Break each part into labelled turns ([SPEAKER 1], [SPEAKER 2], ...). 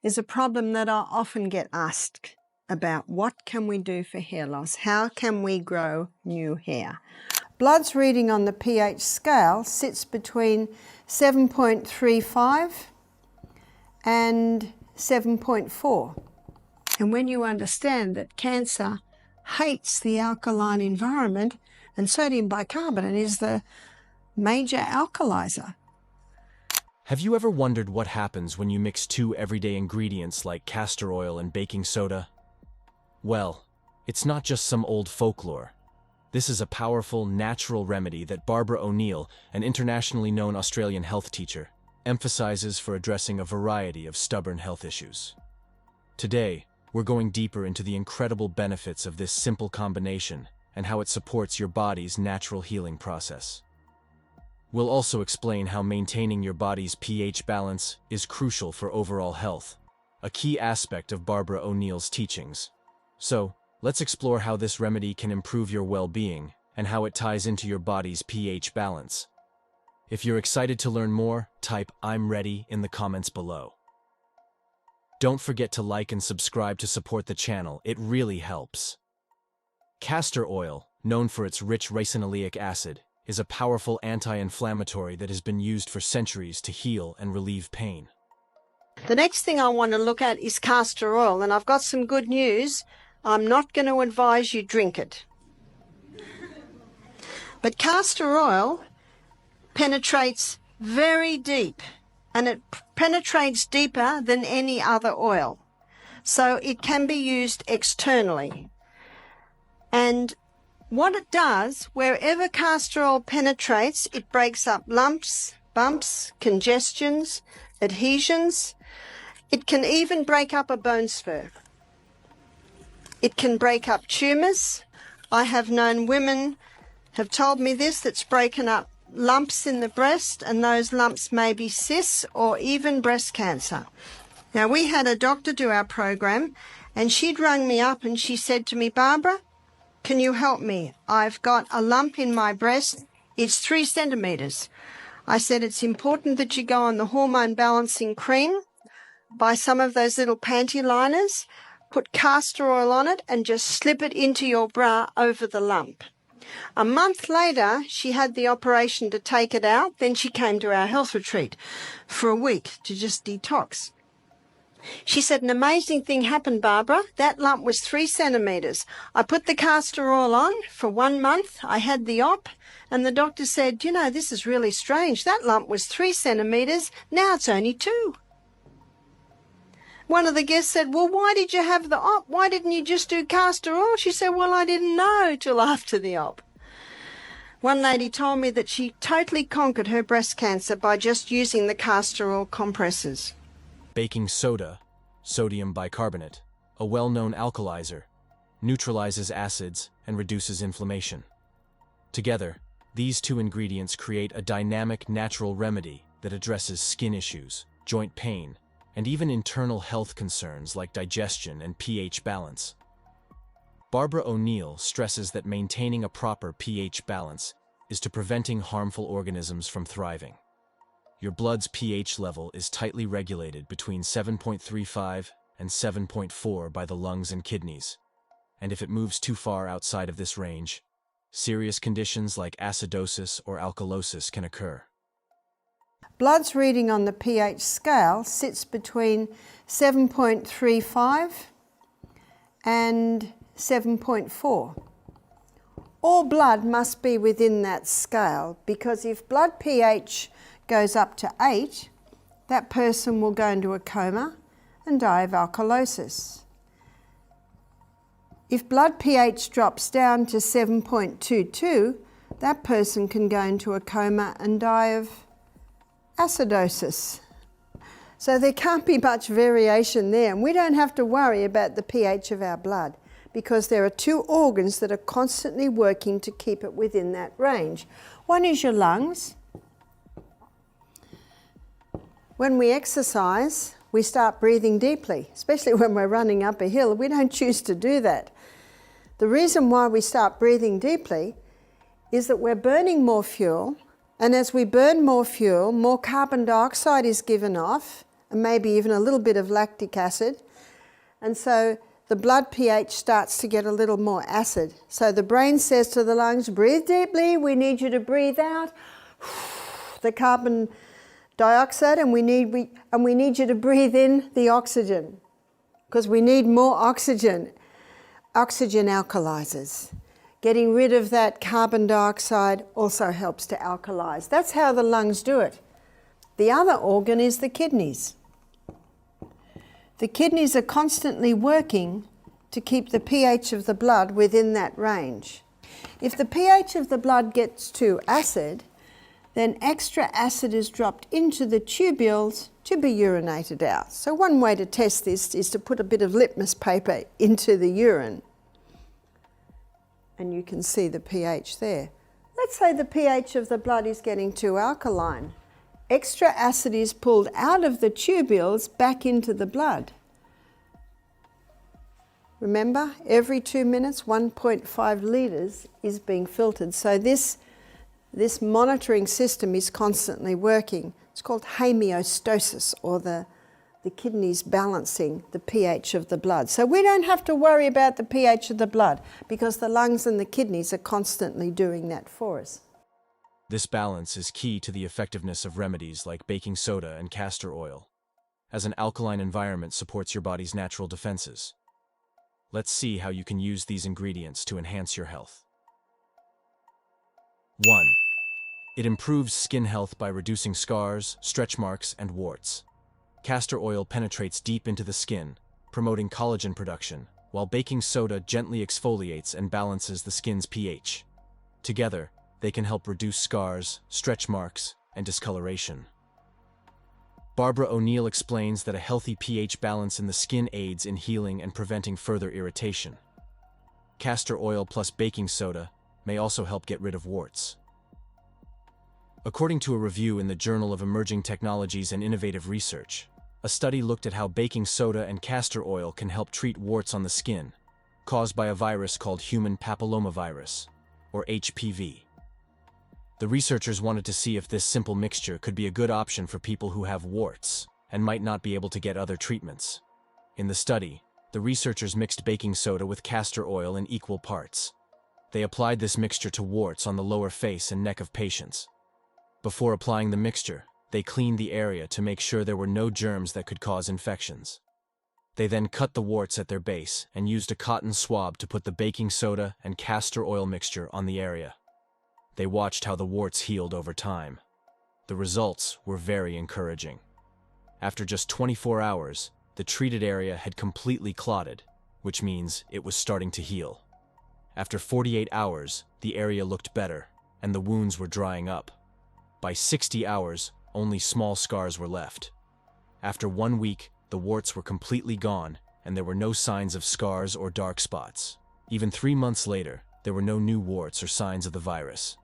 [SPEAKER 1] is a problem that I often get asked about. What can we do for hair loss? How can we grow new hair? Blood's reading on the pH scale sits between 7.35 and 7.4. And when you understand that cancer hates the alkaline environment, and sodium bicarbonate is the major alkalizer.
[SPEAKER 2] Have you ever wondered what happens when you mix two everyday ingredients like castor oil and baking soda? Well, it's not just some old folklore. This is a powerful, natural remedy that Barbara O'Neill, an internationally known Australian health teacher, emphasizes for addressing a variety of stubborn health issues. Today, we're going deeper into the incredible benefits of this simple combination and how it supports your body's natural healing process. We'll also explain how maintaining your body's pH balance is crucial for overall health, a key aspect of Barbara O'Neill's teachings. So, let's explore how this remedy can improve your well-being and how it ties into your body's pH balance. If you're excited to learn more, type "I'm ready" in the comments below. Don't forget to like and subscribe to support the channel, it really helps. Castor oil, known for its rich ricinoleic acid, is a powerful anti-inflammatory that has been used for centuries to heal and relieve pain.
[SPEAKER 1] The next thing I want to look at is castor oil, and I've got some good news. I'm not going to advise you drink it. But castor oil penetrates very deep, and it penetrates deeper than any other oil. So it can be used externally. And what it does, wherever castor oil penetrates, it breaks up lumps, bumps, congestions, adhesions. It can even break up a bone spur. It can break up tumours. I have known women have told me this, that's broken up lumps in the breast, and those lumps may be cysts or even breast cancer. Now, we had a doctor do our program, and she'd rung me up and she said to me, "Barbara, can you help me? I've got a lump in my breast. It's 3 centimetres. I said, "It's important that you go on the hormone balancing cream, buy some of those little panty liners, put castor oil on it and just slip it into your bra over the lump." A month later, she had the operation to take it out. Then she came to our health retreat for a week to just detox. She said, "An amazing thing happened, Barbara. That lump was 3 centimetres. I put the castor oil on for 1 month. I had the op, and the doctor said, you know, this is really strange. That lump was 3 centimetres. Now it's only 2. One of the guests said, "Well, why did you have the op? Why didn't you just do castor oil?" She said, "Well, I didn't know till after the op." One lady told me that she totally conquered her breast cancer by just using the castor oil compresses.
[SPEAKER 2] Baking soda, sodium bicarbonate, a well-known alkalizer, neutralizes acids and reduces inflammation. Together, these two ingredients create a dynamic natural remedy that addresses skin issues, joint pain, and even internal health concerns like digestion and pH balance. Barbara O'Neill stresses that maintaining a proper pH balance is to preventing harmful organisms from thriving. Your blood's pH level is tightly regulated between 7.35 and 7.4 by the lungs and kidneys, and if it moves too far outside of this range, serious conditions like acidosis or alkalosis can occur.
[SPEAKER 1] Blood's reading on the pH scale sits between 7.35 and 7.4. All blood must be within that scale, because if blood pH goes up to 8, that person will go into a coma and die of alkalosis. If blood pH drops down to 7.22, that person can go into a coma and die of acidosis. So there can't be much variation there, and we don't have to worry about the pH of our blood, because there are 2 organs that are constantly working to keep it within that range. One is your lungs. When we exercise, we start breathing deeply, especially when we're running up a hill. We don't choose to do that. The reason why we start breathing deeply is that we're burning more fuel, and as we burn more fuel, more carbon dioxide is given off, and maybe even a little bit of lactic acid. And so the blood pH starts to get a little more acid. So the brain says to the lungs, breathe deeply, we need you to breathe out the carbon dioxide, and we need you to breathe in the oxygen, because we need more oxygen. Oxygen alkalizes. Getting rid of that carbon dioxide also helps to alkalize. That's how the lungs do it. The other organ is the kidneys. The kidneys are constantly working to keep the pH of the blood within that range. If the pH of the blood gets too acid, then extra acid is dropped into the tubules to be urinated out. So one way to test this is to put a bit of litmus paper into the urine, and you can see the pH there. Let's say the pH of the blood is getting too alkaline. Extra acid is pulled out of the tubules back into the blood. Remember, every 2 minutes, 1.5 litres is being filtered. So this monitoring system is constantly working. It's called homeostasis, or the kidneys balancing the pH of the blood. So we don't have to worry about the pH of the blood, because the lungs and the kidneys are constantly doing that for us.
[SPEAKER 2] This balance is key to the effectiveness of remedies like baking soda and castor oil, as an alkaline environment supports your body's natural defenses. Let's see how you can use these ingredients to enhance your health. 1. It improves skin health by reducing scars, stretch marks, and warts. Castor oil penetrates deep into the skin, promoting collagen production, while baking soda gently exfoliates and balances the skin's pH. Together, they can help reduce scars, stretch marks, and discoloration. Barbara O'Neill explains that a healthy pH balance in the skin aids in healing and preventing further irritation. Castor oil plus baking soda may also help get rid of warts. According to a review in the Journal of Emerging Technologies and Innovative Research, a study looked at how baking soda and castor oil can help treat warts on the skin, caused by a virus called human papillomavirus, or HPV. The researchers wanted to see if this simple mixture could be a good option for people who have warts and might not be able to get other treatments. In the study, the researchers mixed baking soda with castor oil in equal parts. They applied this mixture to warts on the lower face and neck of patients. Before applying the mixture, they cleaned the area to make sure there were no germs that could cause infections. They then cut the warts at their base and used a cotton swab to put the baking soda and castor oil mixture on the area. They watched how the warts healed over time. The results were very encouraging. After just 24 hours, the treated area had completely clotted, which means it was starting to heal. After 48 hours, the area looked better, and the wounds were drying up. By 60 hours, only small scars were left. After 1 week, the warts were completely gone, and there were no signs of scars or dark spots. Even 3 months later, there were no new warts or signs of the virus.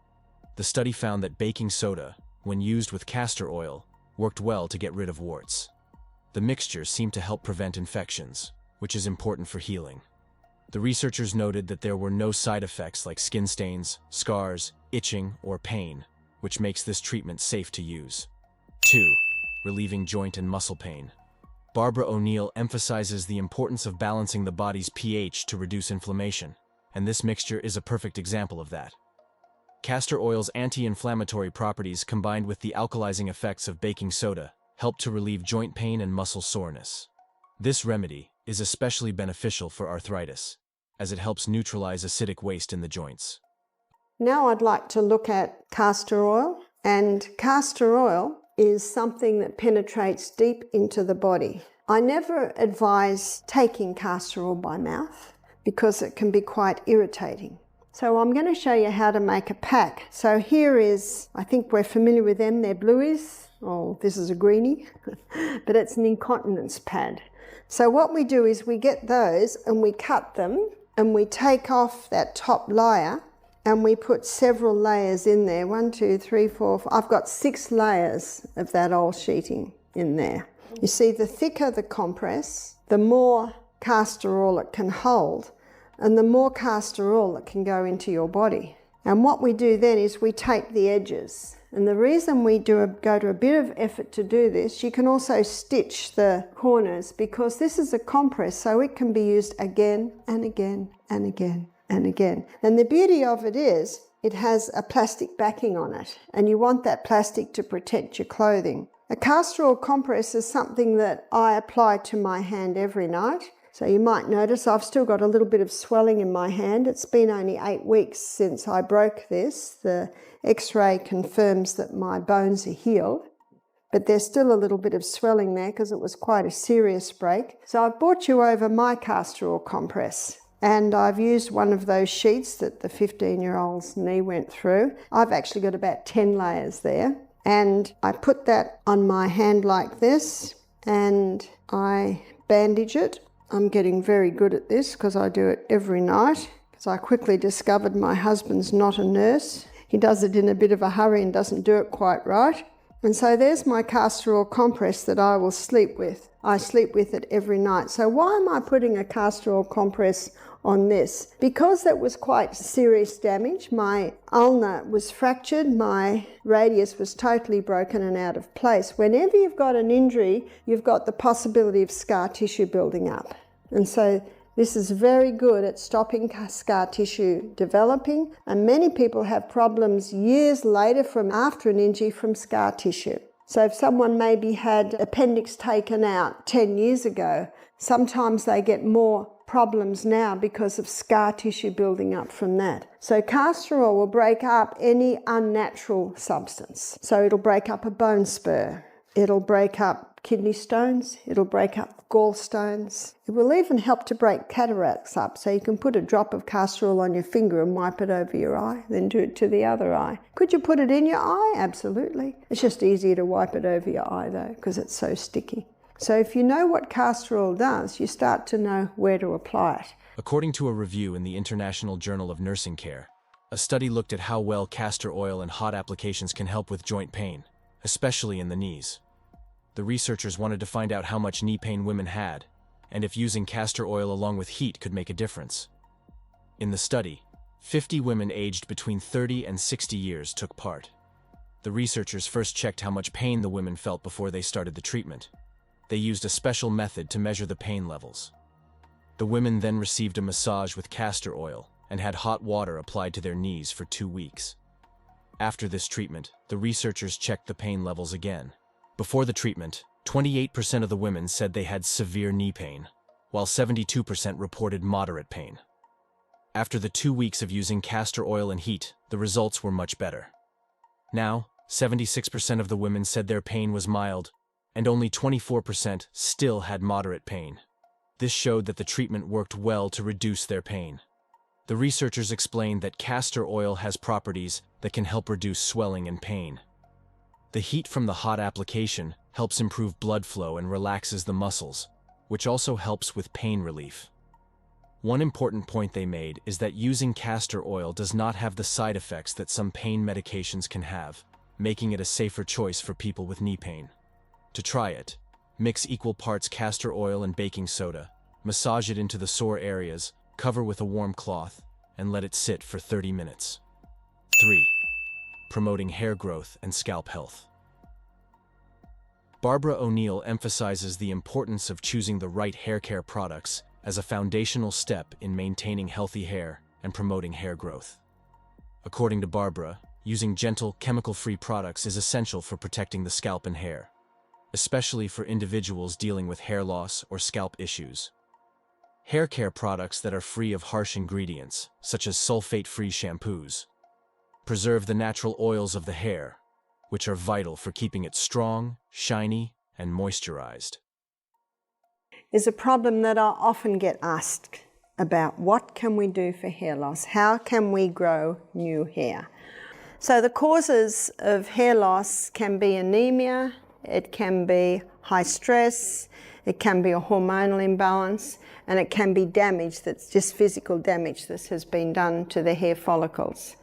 [SPEAKER 2] The study found that baking soda, when used with castor oil, worked well to get rid of warts. The mixture seemed to help prevent infections, which is important for healing. The researchers noted that there were no side effects like skin stains, scars, itching, or pain, which makes this treatment safe to use. 2. Relieving joint and muscle pain. Barbara O'Neill emphasizes the importance of balancing the body's pH to reduce inflammation, and this mixture is a perfect example of that. Castor oil's anti-inflammatory properties combined with the alkalizing effects of baking soda help to relieve joint pain and muscle soreness. This remedy is especially beneficial for arthritis, as it helps neutralize acidic waste in the joints.
[SPEAKER 1] Now I'd like to look at castor oil, and castor oil is something that penetrates deep into the body. I never advise taking castor oil by mouth because it can be quite irritating. So I'm going to show you how to make a pack. So here is, I think we're familiar with them, they're blueies. Oh, this is a greenie, but it's an incontinence pad. So what we do is we get those and we cut them and we take off that top layer and we put several layers in there. 1, 2, 3, 4, 5. I've got 6 layers of that oil sheeting in there. You see, the thicker the compress, the more castor oil it can hold, and the more castor oil that can go into your body. And what we do then is we tape the edges. And the reason we go to a bit of effort to do this, you can also stitch the corners because this is a compress, so it can be used again and again and again and again. And the beauty of it is it has a plastic backing on it, and you want that plastic to protect your clothing. A castor oil compress is something that I apply to my hand every night. So you might notice I've still got a little bit of swelling in my hand. It's been only 8 weeks since I broke this. The X-ray confirms that my bones are healed, but there's still a little bit of swelling there because it was quite a serious break. So I've brought you over my castor oil compress, and I've used one of those sheets that the 15-year-old's knee went through. I've actually got about 10 layers there, and I put that on my hand like this, and I bandage it. I'm getting very good at this because I do it every night, because I quickly discovered my husband's not a nurse. He does it in a bit of a hurry and doesn't do it quite right. And so there's my castor oil compress that I will sleep with. I sleep with it every night. So why am I putting a castor oil compress on this? Because that was quite serious damage. My ulna was fractured, my radius was totally broken and out of place. Whenever you've got an injury, you've got the possibility of scar tissue building up. And so this is very good at stopping scar tissue developing, and many people have problems years later from after an injury from scar tissue. So if someone maybe had appendix taken out 10 years ago, sometimes they get more problems now because of scar tissue building up from that. So castor oil will break up any unnatural substance. So it'll break up a bone spur, it'll break up kidney stones, it'll break up gallstones. It will even help to break cataracts up, so you can put a drop of castor oil on your finger and wipe it over your eye, then do it to the other eye. Could you put it in your eye? Absolutely. It's just easier to wipe it over your eye though, because it's so sticky. So if you know what castor oil does, you start to know where to apply it.
[SPEAKER 2] According to a review in the International Journal of Nursing Care, a study looked at how well castor oil and hot applications can help with joint pain, especially in the knees. The researchers wanted to find out how much knee pain women had, and if using castor oil along with heat could make a difference. In the study, 50 women aged between 30 and 60 years took part. The researchers first checked how much pain the women felt before they started the treatment. They used a special method to measure the pain levels. The women then received a massage with castor oil and had hot water applied to their knees for 2 weeks. After this treatment, the researchers checked the pain levels again. Before the treatment, 28% of the women said they had severe knee pain, while 72% reported moderate pain. After the 2 weeks of using castor oil and heat, the results were much better. Now, 76% of the women said their pain was mild, and only 24% still had moderate pain. This showed that the treatment worked well to reduce their pain. The researchers explained that castor oil has properties that can help reduce swelling and pain. The heat from the hot application helps improve blood flow and relaxes the muscles, which also helps with pain relief. One important point they made is that using castor oil does not have the side effects that some pain medications can have, making it a safer choice for people with knee pain. To try it, mix equal parts castor oil and baking soda, massage it into the sore areas, cover with a warm cloth, and let it sit for 30 minutes. 3. Promoting hair growth and scalp health. Barbara O'Neill emphasizes the importance of choosing the right hair care products as a foundational step in maintaining healthy hair and promoting hair growth. According to Barbara, using gentle, chemical-free products is essential for protecting the scalp and hair, especially for individuals dealing with hair loss or scalp issues. Hair care products that are free of harsh ingredients, such as sulfate-free shampoos, preserve the natural oils of the hair, which are vital for keeping it strong, shiny, and moisturized.
[SPEAKER 1] Is a problem that I often get asked about. What can we do for hair loss? How can we grow new hair? So the causes of hair loss can be anemia, it can be high stress, it can be a hormonal imbalance, and it can be damage that's just physical damage that has been done to the hair follicles.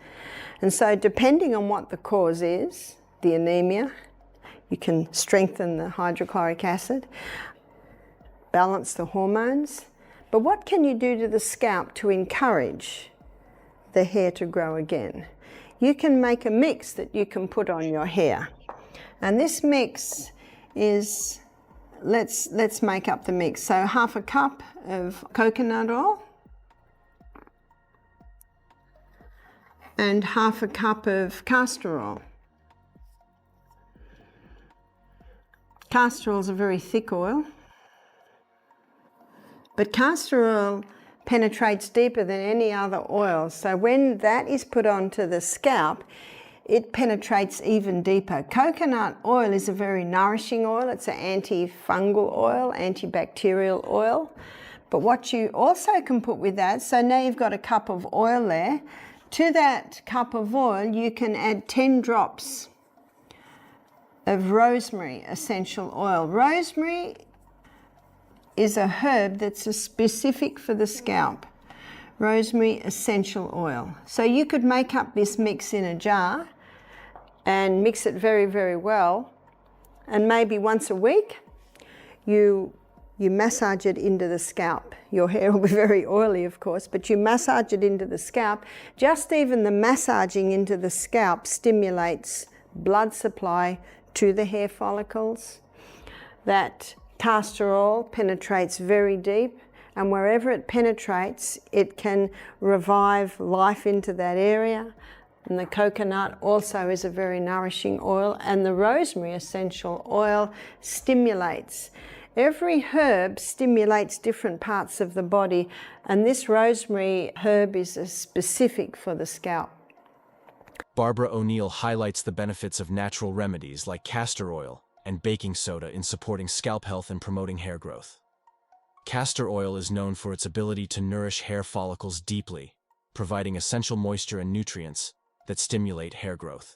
[SPEAKER 1] And so depending on what the cause is, the anemia, you can strengthen the hydrochloric acid, balance the hormones. But what can you do to the scalp to encourage the hair to grow again? you can make a mix that you can put on your hair. And this mix is, let's make up the mix. So half a cup of coconut oil and half a cup of castor oil. Castor oil is a very thick oil, but castor oil penetrates deeper than any other oil. So when that is put onto the scalp, it penetrates even deeper. Coconut oil is a very nourishing oil. It's an antifungal oil, antibacterial oil. But what you also can put with that, so now you've got a cup of oil there. To that cup of oil, you can add 10 drops of rosemary essential oil. Rosemary is a herb that's specific for the scalp. Rosemary essential oil. So you could make up this mix in a jar and mix it very, very well, and maybe once a week you massage it into the scalp. Your hair will be very oily, of course, but you massage it into the scalp. Just even the massaging into the scalp stimulates blood supply to the hair follicles. That castor oil penetrates very deep, and wherever it penetrates, it can revive life into that area. And the coconut also is a very nourishing oil, and the rosemary essential oil stimulates. Every herb stimulates different parts of the body, and this rosemary herb is specific for the scalp.
[SPEAKER 2] Barbara O'Neill highlights the benefits of natural remedies like castor oil and baking soda in supporting scalp health and promoting hair growth. Castor oil is known for its ability to nourish hair follicles deeply, providing essential moisture and nutrients that stimulate hair growth.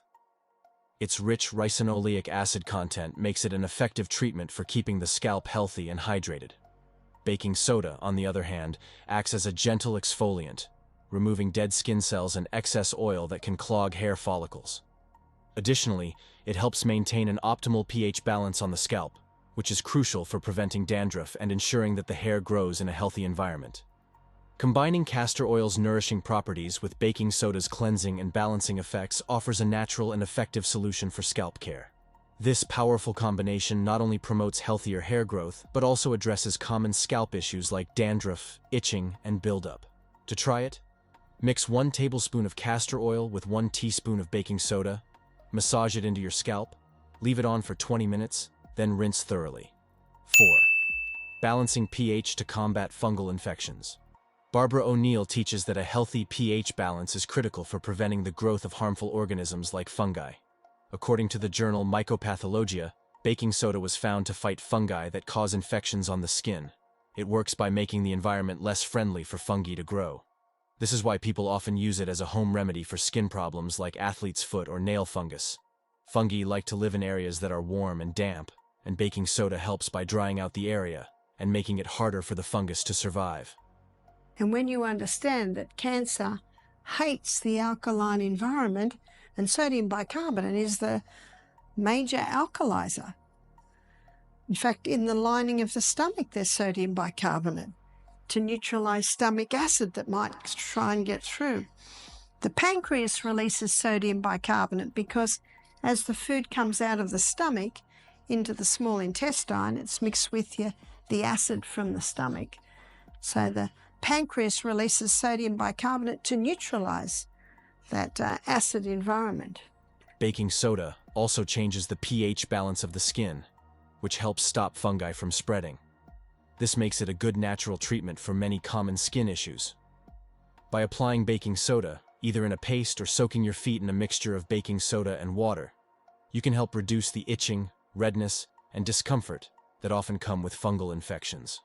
[SPEAKER 2] Its rich ricinoleic acid content makes it an effective treatment for keeping the scalp healthy and hydrated. Baking soda, on the other hand, acts as a gentle exfoliant, removing dead skin cells and excess oil that can clog hair follicles. Additionally, it helps maintain an optimal pH balance on the scalp, which is crucial for preventing dandruff and ensuring that the hair grows in a healthy environment. Combining castor oil's nourishing properties with baking soda's cleansing and balancing effects offers a natural and effective solution for scalp care. This powerful combination not only promotes healthier hair growth, but also addresses common scalp issues like dandruff, itching, and buildup. To try it, mix 1 tablespoon of castor oil with 1 teaspoon of baking soda, massage it into your scalp, leave it on for 20 minutes, then rinse thoroughly. 4. Balancing pH to combat fungal infections. Barbara O'Neill teaches that a healthy pH balance is critical for preventing the growth of harmful organisms like fungi. According to the journal Mycopathologia, baking soda was found to fight fungi that cause infections on the skin. It works by making the environment less friendly for fungi to grow. This is why people often use it as a home remedy for skin problems like athlete's foot or nail fungus. Fungi like to live in areas that are warm and damp, and baking soda helps by drying out the area and making it harder for the fungus to survive.
[SPEAKER 1] And when you understand that cancer hates the alkaline environment, and sodium bicarbonate is the major alkalizer. In fact, in the lining of the stomach, there's sodium bicarbonate to neutralize stomach acid that might try and get through. The pancreas releases sodium bicarbonate because as the food comes out of the stomach into the small intestine, it's mixed with the acid from the stomach. So the pancreas releases sodium bicarbonate to neutralize that acid environment.
[SPEAKER 2] Baking soda also changes the pH balance of the skin, which helps stop fungi from spreading. This makes it a good natural treatment for many common skin issues. By applying baking soda, either in a paste or soaking your feet in a mixture of baking soda and water, you can help reduce the itching, redness, and discomfort that often come with fungal infections.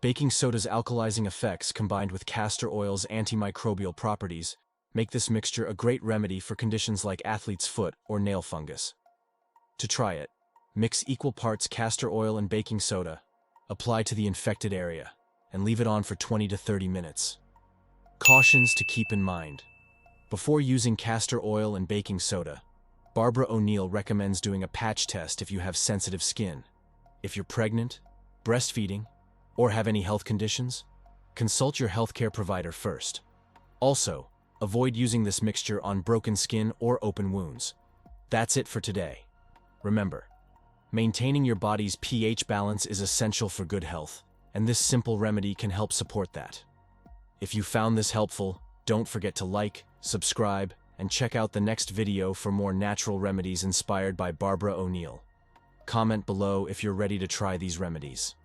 [SPEAKER 2] Baking soda's alkalizing effects combined with castor oil's antimicrobial properties make this mixture a great remedy for conditions like athlete's foot or nail fungus. To try it, mix equal parts castor oil and baking soda, apply to the infected area, and leave it on for 20 to 30 minutes. Cautions to keep in mind. Before using castor oil and baking soda, Barbara O'Neill recommends doing a patch test if you have sensitive skin. If you're pregnant, breastfeeding, or have any health conditions, consult your healthcare provider first. Also, Avoid using this mixture on broken skin or open wounds. That's it for today. Remember, maintaining your body's pH balance is essential for good health, and this simple remedy can help support that. If you found this helpful, don't forget to like, subscribe, and check out the next video for more natural remedies inspired by Barbara O'Neill. Comment below if you're ready to try these remedies.